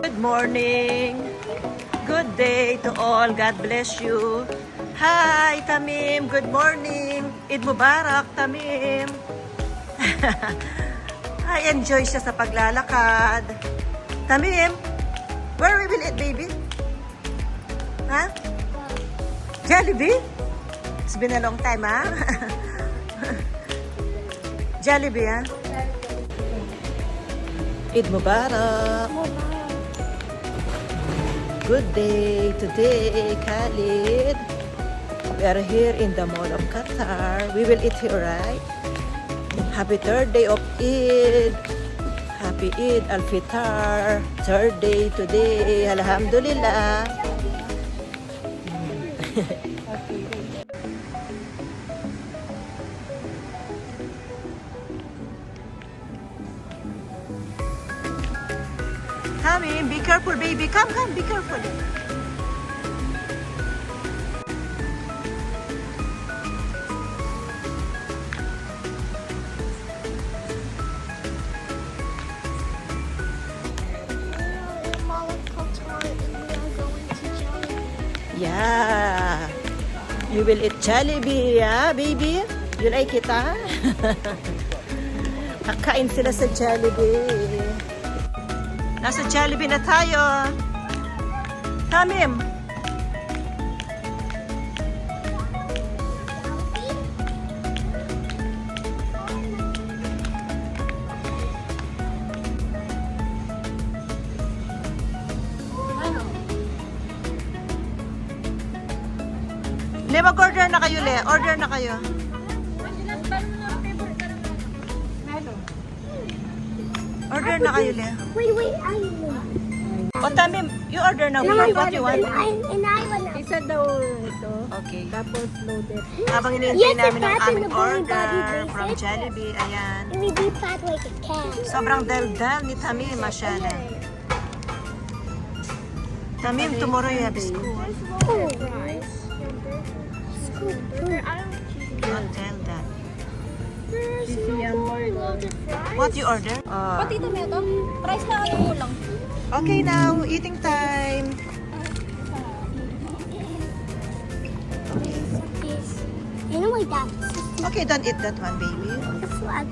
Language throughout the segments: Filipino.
Good morning. Good day to all. God bless you. Hi, Tamim. Good morning. Eid Mubarak, Tamim. I enjoy siya sa paglalakad. Tamim, where we will eat, baby? Ha? Jollibee? It's been a long time, ha? Jollibee, ha? Eid Mubarak. Good day today, Khalid. We are here in the Mall of Qatar. We will eat here, right? Happy third day of Eid. Happy Eid al-Fitr. Third day today. Alhamdulillah. Tommy, be careful, baby. Come, be careful. Yeah. You will eat Jollibee, yeah, baby? You like it, ha? Kakain sila sa Jollibee. Nasa Jollibee na tayo. Tamim. Le, mag-order na kayo, Le. Order na kayo. Order na kayo, Le. Wait, I know. O, Tamim, you order na. What you want? And I wanna. Isa daw ito. Okay. Tapos loaded. Habang hinihintay Yes, namin ang it's aming happened to my order body from basic. Jollibee. Ayan. And we be fat like a cat. Sobrang dal-dal ni Tamim, masyala. Tamim, tomorrow you have school. Oh. Don't tell that. Loaded fries. What you order? Pati tomato. Price na ano lang. Okay now, eating time. You know my dad. Okay, don't eat that one, baby. The flag.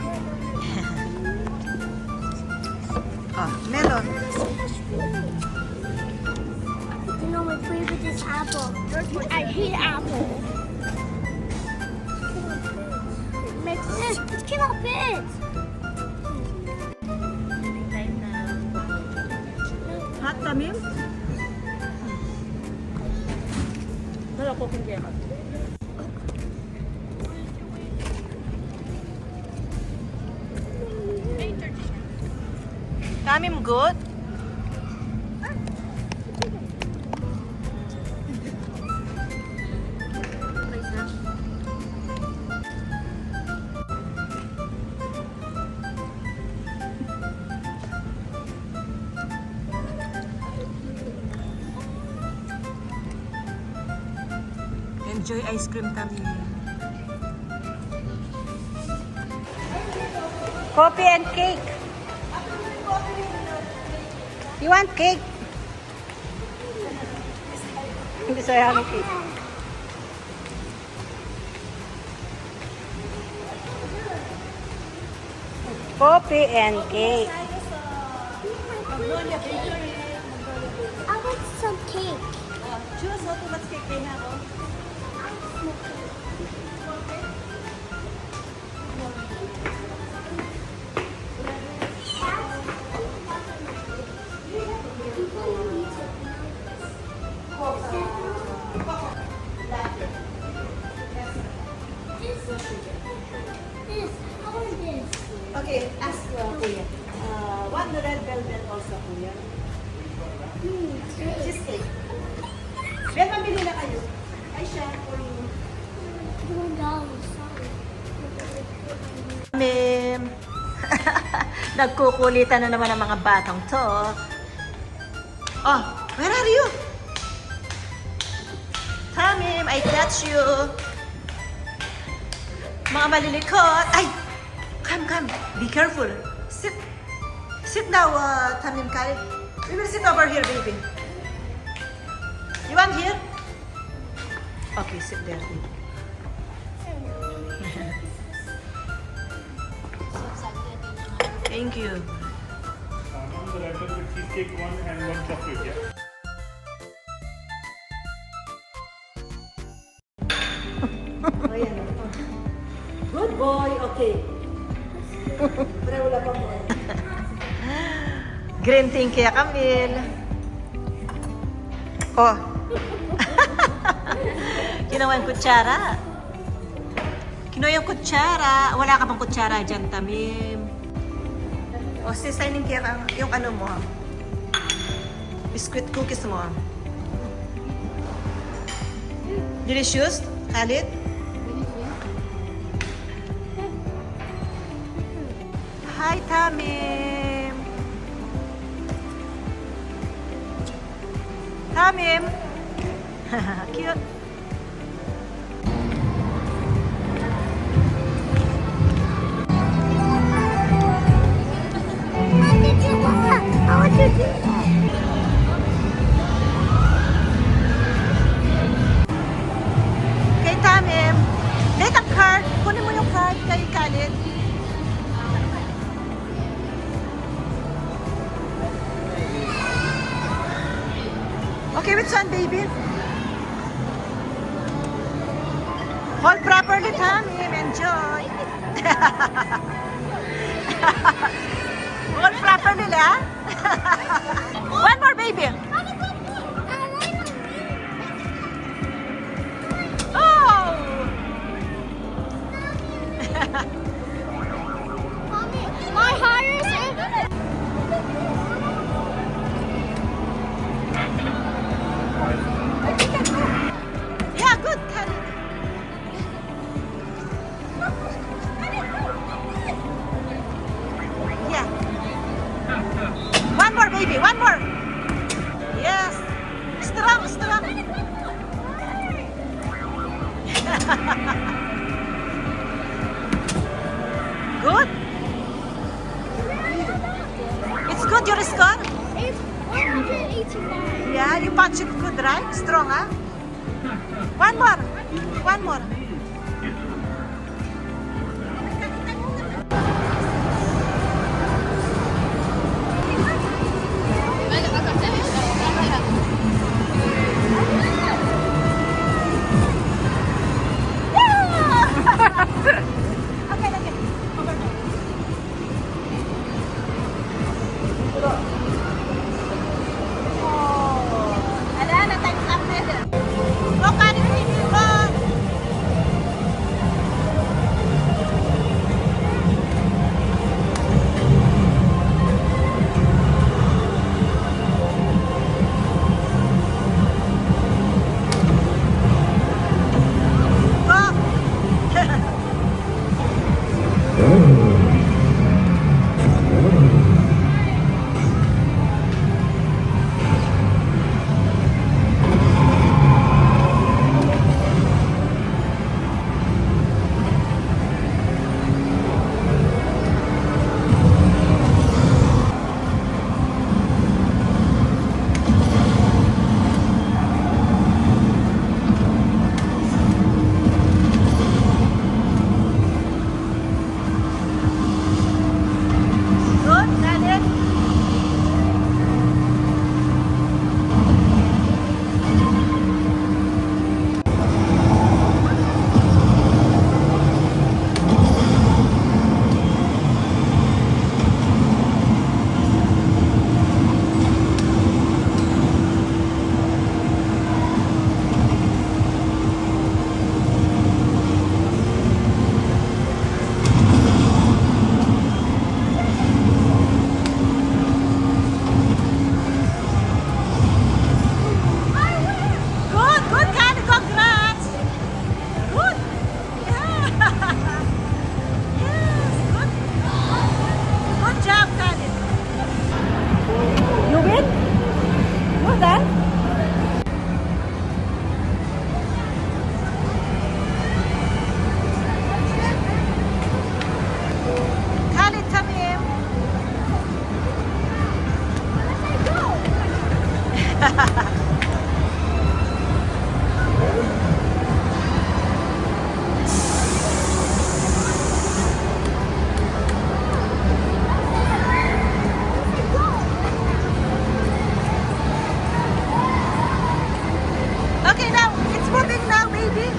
Melon. You know my favorite is apple. I hate apple. It cannot fit. Hot, Tamim? Wala ko kung kaya. Tamim, good? Enjoy ice cream, Tamim. Coffee and cake. You want cake? Hindi saya ng cake. Coffee and cake. I want some cake. Choose what much cake they have. Okay, ask Kuya. Want the red velvet also, Kuya? Cheesecake. Ben, mabili na kayo. Ay, siya, for you. Mim. Nagkukulitan na naman ang mga batang to. Oh, where are you? Tamim, I catch you. Mga malilikot. Ay! Come. Be careful. Sit now, Tamim Khalid. We will sit over here, baby. You want here? Okay, sit there, baby. Thank you. On the wrapper with cheesecake one and one chocolate, yeah? Good boy, okay. Pero wala pa mo. Green tea kaya Camille. Oh. Kinuha yung kutsara. Kinuha yung kutsara. Wala ka bang kutsara dyan, Tamim? O, sisigning kaya yung ano mo. Biscuit cookies mo. Delicious, Khalid? Hi, Tamim. Tamim. Cute. How did you do that? How would you do that? Kay Tamim. Get a card. Kunin mo yung card kay Khalid. Okay, which one, baby? Hold properly, Tamim. Enjoy. Hold properly, ha? One more, baby. Oh! My heart is Yeah, good, Khalid. Yeah. One more, baby. One more. Yes. Strong, strong. Good. It's good, your score? It's 185. Yeah, you punch it good, right? Strong, huh? One more. One more. Okay, okay. Oh. Ala, na-time's up na. Go, Karen, baby, go. Okay, now it's moving now, baby.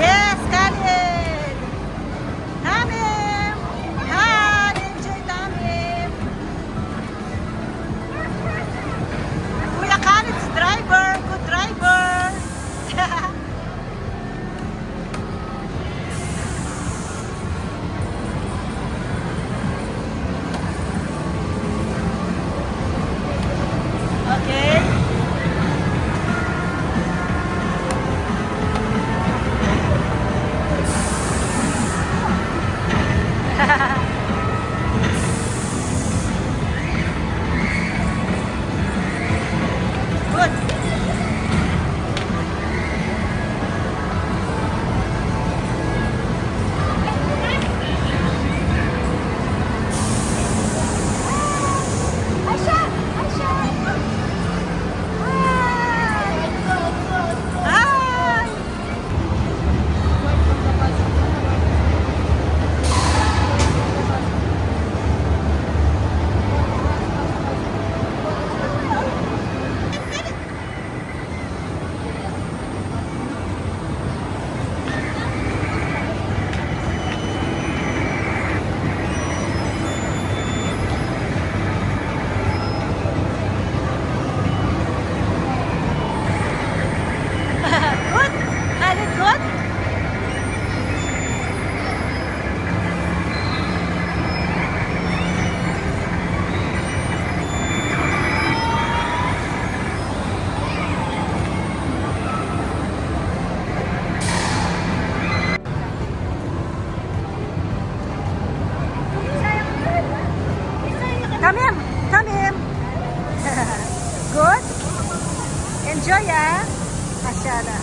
Yes, Khalid. Tamim. Hi, enjoy Tamim. Kuya Khalid's driver, good driver. Okay. Good. Hi. Good. Khalid, good. Tamim, Tamim. Good. Enjoy, ah. Masyala.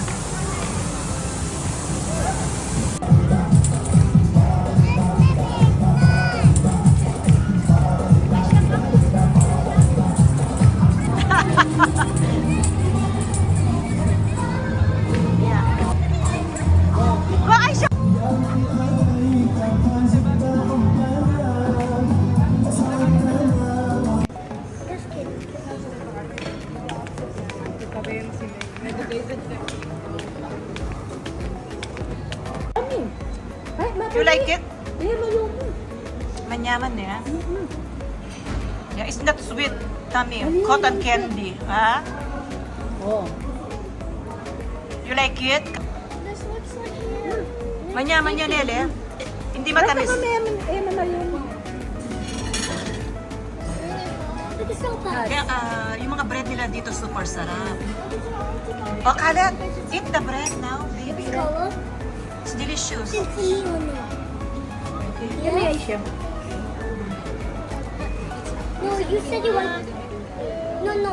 Go, Aisha. Just kidding. You like it? Ayan, yung. Manyaman ya. Yeah, it's not sweet, Tamim. Cotton candy, ha? Oh. You like it? This looks like here. Manyaman yan, Ele. Hindi matamis. Look, it's so bad. Kaya yung mga bread nila dito super sarap. Oh, Khaled, eat the bread now, baby. Let's go. It's delicious. It's me on it. Yummy, Aisha. No, you said you want. No, no.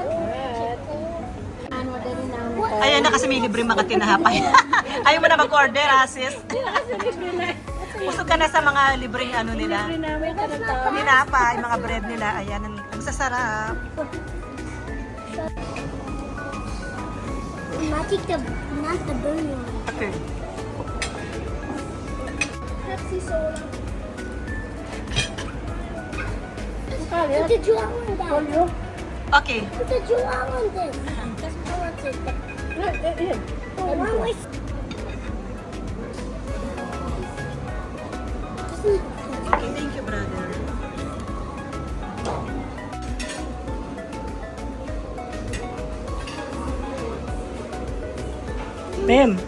Ano din namin. What? Ayan na kasi may libre mga tinapay. Ayaw mo na mag-order, ha, sis? Usog ka na sa mga libreng ano nila. namin Tinapay, mga bread nila. Ayan, ang sasarap. Magic the not the burner. Okay. Pepsi soda. Kali. What did you want that? Polyo. Okay. What did you want this? That's I want it. Ayan. Oh, why am I? Okay, thank you, brother. Ma'am,